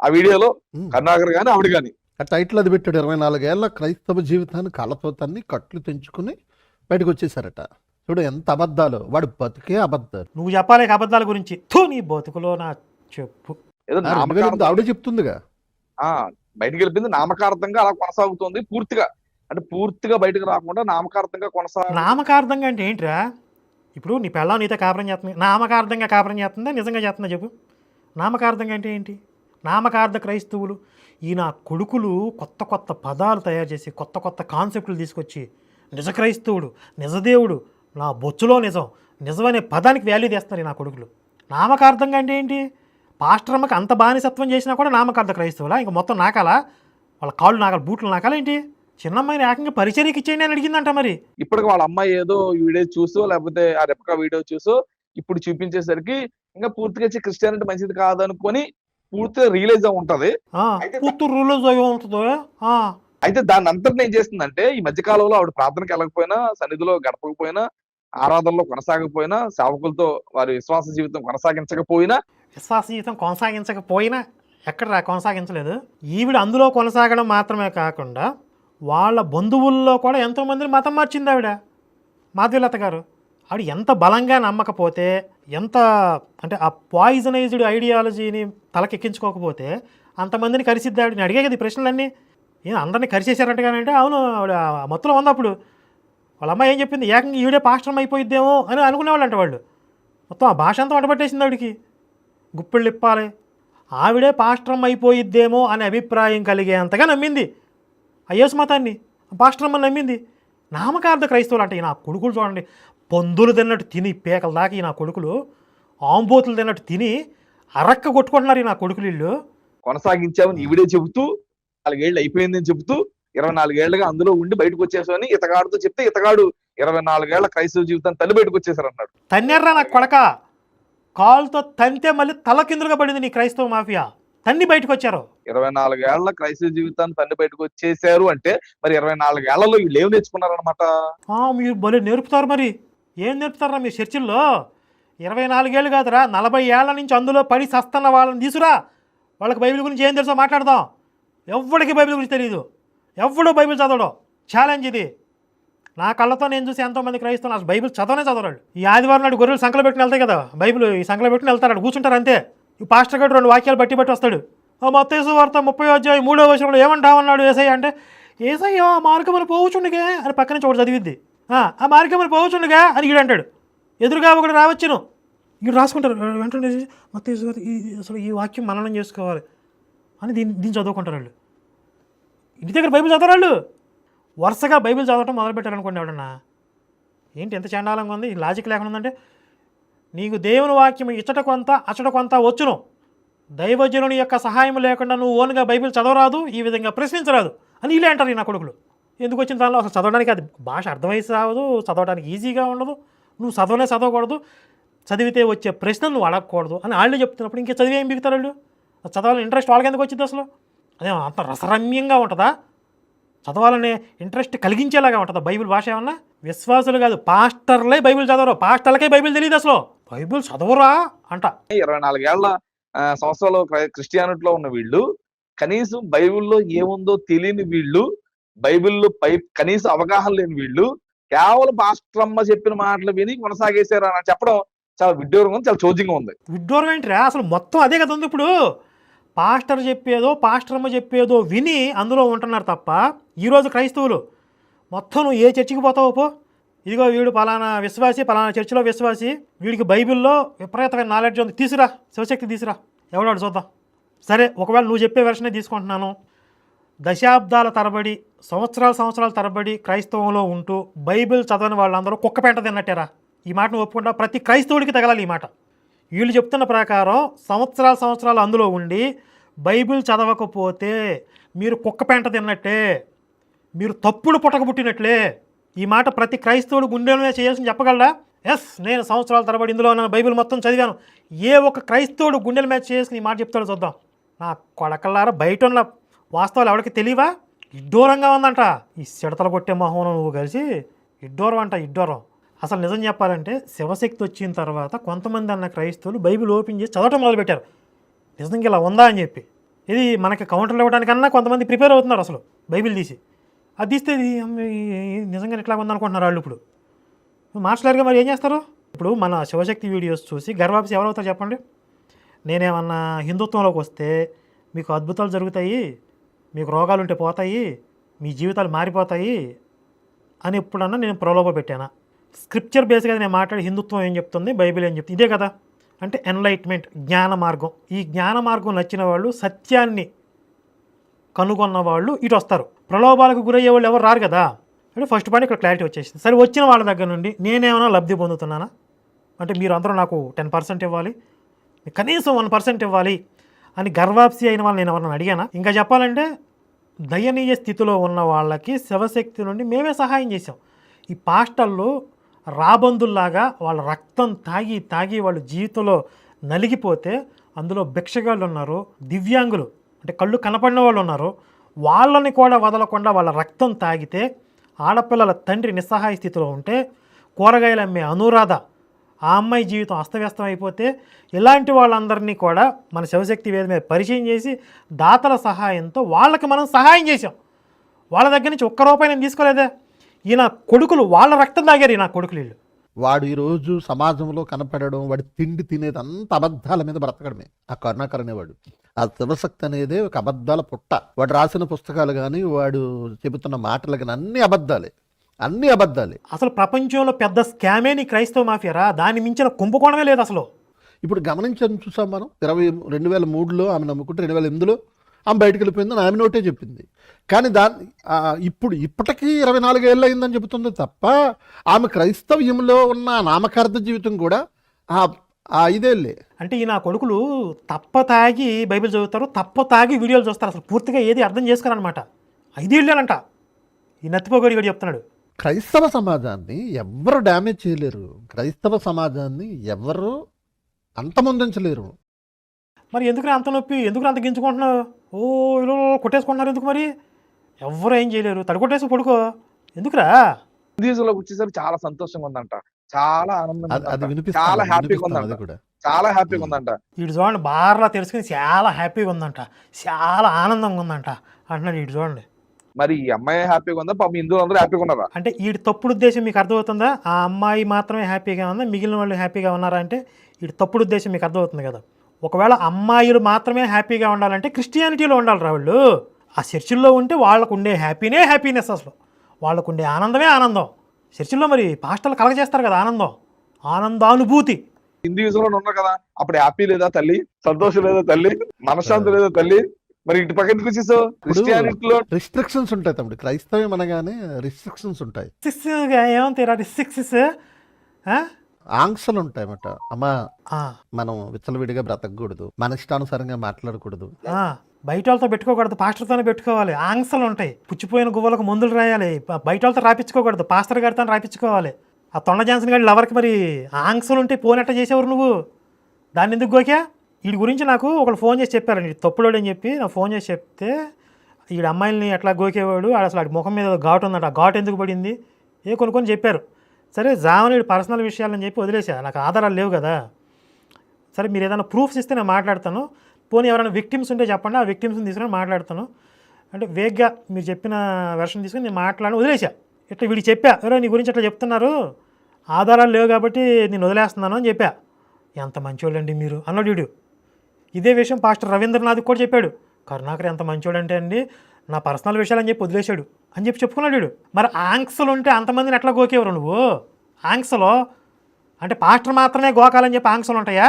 ఆ వీడియోలో కరుణాకర్ గాని ఆవిడ గాని ఆ టైటిల్ అది పెట్టాడు, 24 ఏళ్ల క్రైస్తవ జీవితాన్ని కళ్ళతో తన్ని కట్లు తెంచుకుని బయటకు వచ్చేసారట. చూడు ఎంత అబద్ధాలు, వాడు బతికే అబద్ధాలు. నువ్వు చెప్పాలి అబద్ధాల గురించి. నీ బతుకులో నా చెప్పు. ఏదో 2008 ఆవిడే చెప్తుందిగా. బయటకు వెళ్ళిపోయింది నామకార్థంగా అలా కొనసాగుతుంది పూర్తిగా. అంటే పూర్తిగా బయటకు రాకుండా నామకార్థంగా నామకార్థంగా అంటే ఏంట్రా? ఇప్పుడు నీ పెళ్ళం నీతో కాపురం చేస్తుంది, నామకార్థంగా కాపురం చేస్తుందా నిజంగా చేస్తుందా చెప్పు? నామకార్థంగా అంటే ఏంటి? నామకార్థ క్రైస్తవులు ఈ నా కొడుకులు కొత్త కొత్త పదాలు తయారు చేసి కొత్త కొత్త కాన్సెప్ట్లు తీసుకొచ్చి నిజ క్రైస్తవుడు, నిజదేవుడు, నా బొచ్చులో నిజం, నిజమనే పదానికి వాల్యూ తెస్తున్నారు ఈ నా కొడుకులు. నామకార్థంగా అంటే ఏంటి? పాస్టర్ అమ్మకి అంత బానిసత్వం చేసినా కూడా నామకార్థ క్రైస్తవులా? ఇంకా మొత్తం నాకాలా? వాళ్ళ కాళ్ళు నాకాల, బూట్లు నాకాలా ఏంటి? చిన్నమ్మాయిని ఏకంగా పరిచర్యకి ఇచ్చేయండి అని అడిగిందంట. మరి ఇప్పటికి వాళ్ళ అమ్మాయి ఏదో వీడియో చూసో లేకపోతే ఆ రెప్కా వీడియో చూసో ఇప్పుడు చూపించేసరికి ఇంకా పూర్తిగా క్రిస్టియానిటీ మంచిది కాదనుకొని పూర్తిగా రియలైజ్ ఉంటది. అయితే దాని అంతటి ఏం చేస్తుందంటే ఈ మధ్య కాలంలో ఆవిడ ప్రార్థనకి వెళ్ళకపోయినా, సన్నిధిలో గడపకపోయినా, ఆరాధనలో కొనసాగకపోయినా, సేవకులతో వారి విశ్వాస జీవితం కొనసాగించకపోయినా ఎక్కడ కొనసాగించలేదు. ఈవిడ అందులో కొనసాగడం మాత్రమే కాకుండా వాళ్ళ బంధువుల్లో కూడా ఎంతోమందిని మతం మార్చింది ఆవిడ. మాధవీలత గారు ఆవిడ ఎంత బలంగా నమ్మకపోతే, ఎంత అంటే ఆ పాయిజనైజ్డ్ ఐడియాలజీని తలకెక్కించుకోకపోతే అంతమందిని కరిసిద్ది ఆవిడని. అడిగే కదా ఈ ప్రశ్నలన్నీ. అందరినీ కరిచేశారంట కానీ అంటే అవును ఆవిడ మొత్తంలో ఉన్నప్పుడు వాళ్ళ అమ్మాయి ఏం చెప్పింది? ఏకంగా ఈవిడే పాస్టర్ అయిపోయిద్దేమో అని అనుకునేవాళ్ళు అంట వాళ్ళు. మొత్తం ఆ భాష అంతా వంటపట్టేసింది ఆవిడికి. గుప్పిళ్ళు ఇప్పాలి, ఆవిడే పాస్టర్ అయిపోయిద్దేమో అనే అభిప్రాయం కలిగేంతగా నమ్మింది ఆ యేసు మతాన్ని. పాస్టరమ్మని నమ్మింది. నామకార్థ క్రైస్తవులు అంటే ఈ నా కొడుకులు చూడండి, పందులు తిన్నట్టు తిని పేకల దాకా ఈ నా కొడుకులు ఆంబోతులు తిన్నట్టు తిని అరక్క కొట్టుకుంటున్నారు ఈ నా కొడుకులు. ఇల్లు కొనసాగించామని ఈవిడే చెబుతూ 4 ఏళ్ళు అయిపోయిందని చెబుతూ 24 ఏళ్ళగా అందులో ఉండి బయటకు వచ్చేసామని ఇతగాడుతో చెప్తే ఇతగాడు 24 ఏళ్ల క్రైస్తవ జీవితాన్ని తల్లి బయటకు వచ్చేసారు అన్నాడు. తన్నెర్రా నా కొడక, కాలుతో తంతే మళ్ళీ తల కిందులుగా పడింది నీ క్రైస్తవ మాఫియా. తన్ని బయటకు వచ్చారు. 24 ఏళ్ల క్రైస్తవ జీవితాన్ని తన్ని బయటకు వచ్చేసారు అంటే మరి 24 ఏళ్లలో వీళ్ళు ఏం నేర్చుకున్నారనమాట? మీరు భలే నేర్పుతారు. మరి ఏం నేర్పుతారా మీ చర్చిల్లో? 24 ఏళ్ళు కాదురా, 40 ఏళ్ల నుంచి అందులో పడి సస్తన్న వాళ్ళని తీసురా, వాళ్ళకి బైబిల్ గురించి ఏం తెలుసో మాట్లాడదాం. ఎవరికి బైబిల్ గురించి తెలియదు, ఎవడో బైబిల్ చదవడం. ఛాలెంజ్ ఇది. నా కళ్ళతో నేను చూసి ఎంతోమంది క్రైస్తవులు అసలు బైబిల్ చదవరాడు. ఈ ఆదివారం నాడు గొర్రెలు సంకలు పెట్టుకుని వెళ్తాయి కదా, బైబిల్ ఈ సంకలు పెట్టుకుని వెళ్తారు, కూర్చుంటారు అంతే. ఈ పాస్టర్ గడు 2 వాక్యాలు బట్టి వస్తాడు. మత్తయి సువార్త 30:3 ఏమంటామన్నాడు యేసయ్య అంటే, యేసయ్య మార్గమును పోవచుండుగా అని పక్క నుంచి ఒకటి చదివిద్ది. ఆ మార్గమును పోవచుండుగా అని ఈడు అంటాడు. ఎదురుగా ఒకటి రావచ్చును, ఈడు రాసుకుంటారు వెంటనే మత్తయి సువార్త అసలు ఈ వాక్యం మననం చేసుకోవాలి అని దీన్ని చదువుకుంటారు వాళ్ళు. ఇంటి దగ్గర బైబిల్ చదవరాళ్ళు వరుసగా బైబిల్ చదవటం మొదలుపెట్టారనుకోండి. ఎవడన్నా ఏంటి ఎంత చండాలంగా ఉంది, లాజిక్ లేకుండా ఉందంటే, నీకు దేవుని వాక్యం ఇచ్చట కొంత అచ్చట కొంత వచ్చును, దైవజనుని యొక్క సహాయం లేకుండా నువ్వు ఓన్గా బైబిల్ చదవరాదు, ఈ విధంగా ప్రశ్నించరాదు అని వీళ్ళే అంటారు. నా కొడుకులు ఎందుకు వచ్చిన దానిలో అసలు చదవడానికి అది భాష అర్థమైతే రావదు, చదవడానికి ఈజీగా ఉండదు, నువ్వు చదవకూడదు, చదివితే వచ్చే ప్రశ్నలు నువ్వు అడగకూడదు అని వాళ్ళు చెప్తున్నప్పుడు ఇంకా చదివి ఏం బిగుతారు వాళ్ళు? చదవాలని ఇంట్రెస్ట్ వాళ్ళకి ఎందుకు వచ్చింది అసలు? అదే అంత రసరమ్యంగా ఉంటుందా? చదవాలనే ఇంట్రెస్ట్ కలిగించేలాగా ఉంటుందా బైబిల్ భాష? ఏమన్నా విశ్వాసులు కాదు, పాస్టర్లే బైబిల్ చదవరు, పాస్టర్లకే బైబిల్ తెలియదు అసలు, బైబిల్ చదవరా అంట. 24 ఏళ్ల సంవత్సరాలు క్రిస్టియానిటీలో ఉన్న వీళ్ళు కనీసం బైబిల్లో ఏముందో తెలియని వీళ్ళు, బైబిల్లో కనీసం అవగాహన లేని వీళ్ళు కేవలం పాస్టరమ్మ చెప్పిన మాటలు విని కొనసాగేశారు అని చెప్పడం చాలా విడ్డూరంగా ఉంది, చాలా చోద్యంగా ఉంది. విడ్డూరం ఏంటిరా? అసలు మొత్తం అదే కదా ఉంది. ఇప్పుడు పాస్టర్ చెప్పేదో పాస్టరమ్మ చెప్పేదో విని అందులో ఉంటున్నారు తప్ప ఈరోజు క్రైస్తవులు మొత్తం నువ్వు ఏ చర్చికి పోతావు పో, ఇదిగో వీడు పలానా విశ్వాసి, పలానా చర్చిలో విశ్వాసి, వీడికి బైబిల్లో విపరీతమైన నాలెడ్జ్ ఉంది, తీసురా శివశక్తి తీసురా, ఎవడాడు చూద్దాం. సరే ఒకవేళ నువ్వు చెప్పే వెర్షనే తీసుకుంటున్నాను, దశాబ్దాల తరబడి సంవత్సరాల తరబడి క్రైస్తవంలో ఉంటూ బైబిల్ చదవని వాళ్ళందరూ కుక్క పెంట తిన్నట్టేరా. ఈ మాట నువ్వు ఒప్పుకుంటా? ప్రతి క్రైస్తవుడికి తగలాలి ఈ మాట. వీళ్ళు చెప్తున్న ప్రకారం సంవత్సరాలు అందులో ఉండి బైబిల్ చదవకపోతే మీరు కుక్క పెంట తిన్నట్టే, మీరు తప్పుడు పుట్టకబుట్టినట్లే. ఈ మాట ప్రతి క్రైస్తవుడు గుండెలమే చేయాల్సింది చెప్పగలరా? ఎస్, నేను సంవత్సరాల తరబడి ఇందులో ఉన్న బైబిల్ మొత్తం చదివాను. ఏ ఒక్క క్రైస్తవుడు గుండెల మీద చేయాల్సిన ఈ మాట చెప్తాడో చూద్దాం. నా కొడకల్లారా, బయట ఉన్న వాస్తవాలు ఎవరికి తెలియవా? ఇడ్డూరంగా ఉందంట ఈ సిడతలు కొట్టే మొహం నువ్వు కలిసి. ఇడ్డూరం అంట, ఇడ్డూరం. అసలు నిజం చెప్పాలంటే శివశక్తి వచ్చిన తర్వాత కొంతమంది అన్న క్రైస్తవులు బైబిల్ ఓపెన్ చేసి చదవటం మొదలుపెట్టారు, నిజంగా ఇలా ఉందా అని చెప్పి. ఇది మనకి కౌంటర్లు ఇవ్వడానికన్నా కొంతమంది ప్రిపేర్ అవుతున్నారు అసలు బైబిల్ తీసి. అది తీస్తే ఇది నిజంగా ఇట్లా ఉందనుకుంటున్నారు వాళ్ళు. ఇప్పుడు మాస్టర్గా మరి ఏం చేస్తారు? ఇప్పుడు మన శివశక్తి వీడియోస్ చూసి గర్వాప్సి ఎవరవుతారు చెప్పండి? నేనేమన్నా హిందుత్వంలోకి వస్తే మీకు అద్భుతాలు జరుగుతాయి, మీకు రోగాలు ఉంటే పోతాయి, మీ జీవితాలు మారిపోతాయి అని ఎప్పుడన్నా నేను ప్రలోభ పెట్టానా? స్క్రిప్చర్ బేస్గా నేను మాట్లాడి హిందుత్వం ఏం చెప్తుంది, బైబిల్ ఏం చెప్తుంది, ఇదే కదా. అంటే ఎన్లైట్మెంట్, జ్ఞాన మార్గం. ఈ జ్ఞాన మార్గం నచ్చిన వాళ్ళు, సత్యాన్ని కనుగొన్న వాళ్ళు ఇటు వస్తారు. ప్రలోభాలకు గురయ్యే వాళ్ళు ఎవరు రారు కదా. అంటే ఫస్ట్ పాయింట్ ఇక్కడ క్లారిటీ వచ్చేసింది. సరే, వచ్చిన వాళ్ళ దగ్గర నుండి నేనేమైనా లబ్ధి పొందుతున్నానా? అంటే మీరు అందరూ నాకు 10% ఇవ్వాలి, కనీసం 1% ఇవ్వాలి అని గర్వాప్సి అయిన వాళ్ళు నేను ఎవరైనా అడిగానా? ఇంకా చెప్పాలంటే దయనీయ స్థితిలో ఉన్న వాళ్ళకి శివశక్తి నుండి మేమే సహాయం చేసాం. ఈ పాస్టర్లు రాబందుల్లాగా వాళ్ళ రక్తం తాగి వాళ్ళ జీవితంలో నలిగిపోతే అందులో భిక్షగాళ్ళు ఉన్నారు, దివ్యాంగులు అంటే కళ్ళు కనపడిన వాళ్ళు ఉన్నారు. వాళ్ళని కూడా వదలకుండా వాళ్ళ రక్తం తాగితే, ఆడపిల్లల తండ్రి నిస్సహాయ స్థితిలో ఉంటే, కూరగాయలు అమ్మే అనురాధ ఆ అమ్మాయి జీవితం అస్తవ్యస్తం అయిపోతే, ఇలాంటి వాళ్ళందరినీ కూడా మన శివశక్తి వేద మీద పరిచయం చేసి దాతల సహాయంతో వాళ్ళకి మనం సహాయం చేసాం. వాళ్ళ దగ్గర నుంచి ఒక్క రూపాయి నేను తీసుకోలేదే. ఈయన కొడుకులు వాళ్ళ రక్తం తాగారు. ఈయన కొడుకులు వీళ్ళు. వాడు ఈరోజు సమాజంలో కనపడడం, వాడి తిండి తినేది అంత అబద్ధాల మీద బ్రతకడమే. ఆ కరుణాకర్ అనేవాడు, ఆ శివశక్తి అనేదే ఒక అబద్ధాల పుట్ట. వాడు రాసిన పుస్తకాలు కానీ, వాడు చెబుతున్న మాటలు కానీ అన్ని అబద్ధాలే, అన్ని అబద్ధాలే. అసలు ప్రపంచంలో పెద్ద స్కామే నీ క్రైస్తవ మాఫియారా? దాన్ని మించిన కుంభకోణమే లేదు అసలు. ఇప్పుడు గమనించని చూసాం మనం. 2003లో ఆమె నమ్ముకుంటే 2008లో ఆమె బయటకు వెళ్ళిపోయిందని ఆమె నోటే చెప్పింది. కానీ ఇప్పటికీ 24 ఏళ్ళు అయిందని చెబుతుంది తప్ప, ఆమె క్రైస్తవ్యంలో ఉన్న నామకార్థ జీవితం కూడా 5 ఏళ్ళే. అంటే ఈ నా కొడుకులు తప్ప తాగి బైబిల్ చదువుతారు, తప్ప తాగి వీడియోలు చూస్తారు. అసలు పూర్తిగా ఏది అర్థం చేసుకోరనమాట. 5 ఏళ్ళేనంట ఈ నత్తిపోగడి కూడా చెప్తున్నాడు. క్రైస్తవ సమాజాన్ని ఎవరు డ్యామేజ్ చేయలేరు, క్రైస్తవ సమాజాన్ని ఎవరు అంతమొందించలేరు. మరి ఎందుకు అంత నొప్పి, ఎందుకు అంత గించుకుంటున్నావు? ఓ ఇలా కొట్టేసుకుంటున్నారు ఎందుకు? మరి ఎవరు ఏం చేయలేరు, తడికొట్టేసి పడుకో ఎందుకురా? హిందూస్లోకి వచ్చేసరికి చాలా సంతోషంగా ఉందంట, చాలా ఆనందంగా అది ఉందంట, వినిపిస్తాం, చాలా అది హ్యాపీగా వినిపిస్తాం, ఉందంట, అది కూడా. చాలా హ్యాపీగా ఉందంట. వీడు చూడండి, బార్లా తెలుసుకుని చాలా హ్యాపీగా ఉందంట, చాలా ఆనందంగా ఉందంట అంటున్నాడు. వీడు చూడండి. మరి ఈ అమ్మాయి హ్యాపీగా ఉందా? పాపం హిందువులు అందరూ హ్యాపీగా ఉన్నారా? అంటే వీడి తప్పుడు ఉద్దేశం మీకు అర్థమవుతుందా? ఆ అమ్మాయి మాత్రమే హ్యాపీగా ఉందా, మిగిలిన వాళ్ళు హ్యాపీగా ఉన్నారా అంటే వీడి తప్పుడు ఉద్దేశం మీకు అర్థమవుతుంది కదా. ఒకవేళ అమ్మాయిలు మాత్రమే హ్యాపీగా ఉండాలంటే క్రిస్టియానిటీలో ఉండాలి రా వాళ్ళు. ఆ చర్చిల్లో ఉంటే వాళ్ళకు ఉండే హ్యాపీనెస్, అసలు వాళ్ళకు ఉండే ఆనందమే ఆనందం. చర్చిల్లో మరి పాస్టర్లు కలగజేస్తారు కదా ఆనందానుభూతి. హిందూయిజంలో ఉన్నారు కదా, అప్పుడు హ్యాపీ లేదా తల్లి, సంతోషం లేదా తల్లి, మనశ్శాంతి లేదా తల్లి? మరి ఇటు పక్క ఎందుకు వచ్చేసావు? క్రిస్టియానిటీలో రిస్ట్రిక్షన్స్ ఉంటాయి తమ్ముడు. క్రైస్తవం అనగానే రిస్ట్రిక్షన్స్ ఉంటాయి, ఏమంటారా రిస్ట్రిక్షన్స్, ఆంక్షలు ఉంటాయి అన్నమాట. అమ్మా, మనం విచ్చలవిడిగా బ్రతకూడదు, మన ఇష్టానుసారంగా మాట్లాడకూడదు, బయట వాళ్ళతో పెట్టుకోకూడదు, పాస్టర్తోనే పెట్టుకోవాలి. ఆంక్షలు ఉంటాయి. పుచ్చిపోయిన గువ్వలకు మందులు రాయాలి, బయట వాళ్ళతో రాపించుకోకూడదు, పాస్టర్ గారితో రాపించుకోవాలి. ఆ తొండ జాన్సన్ గారి లవర్కి మరి ఆంక్షలు ఉంటే పోనెట్ట చేసేవారు నువ్వు? దాన్ని ఎందుకు గోకా? వీడి గురించి నాకు ఒకళ్ళు ఫోన్ చేసి చెప్పారండి, తప్పులోడు అని చెప్పి నాకు ఫోన్ చేసి చెప్తే, వీడి అమ్మాయిల్ని ఎట్లా గోకేవాడు, అసలు వాడి ముఖం మీద ఘాటు ఉందట, ఆ ఘాటు ఎందుకు పడింది కొన్ని చెప్పారు. సరే, జామని పర్సనల్ విషయాలని చెప్పి వదిలేసా, నాకు ఆధారాలు లేవు కదా. సరే, మీరు ఏదైనా ప్రూఫ్స్ ఇస్తే నేను మాట్లాడతాను, పోనీ ఎవరైనా విక్టిమ్స్ ఉంటే చెప్పండి, ఆ విక్టిమ్స్ని తీసుకొని మాట్లాడతాను అంటే వేగ్గా మీరు చెప్పిన వెర్షన్ తీసుకొని నేను మాట్లాడి వదిలేసా. ఇట్లా వీడికి చెప్పా, ఎవరో నీ గురించి అట్లా చెప్తున్నారు, ఆధారాలు లేవు కాబట్టి నేను వదిలేస్తున్నాను అని చెప్పా. ఎంత మంచోళ్ళండి మీరు అన్నాడు వీడు. ఇదే విషయం పాస్టర్ రవీంద్రనాథ్ కూడా చెప్పాడు. కరుణాకర్ ఎంత మంచోడంటే అండి, నా పర్సనల్ విషయాలు అని చెప్పి వదిలేశాడు అని చెప్పి చెప్పుకున్నాడు వీడు. మరి ఆంక్షలు ఉంటే అంతమందిని ఎట్లా గోకేవరు నువ్వు? ఆంక్షలో అంటే పాస్టర్ మాత్రమే గోకాలని చెప్పి ఆంక్షలు ఉంటాయా?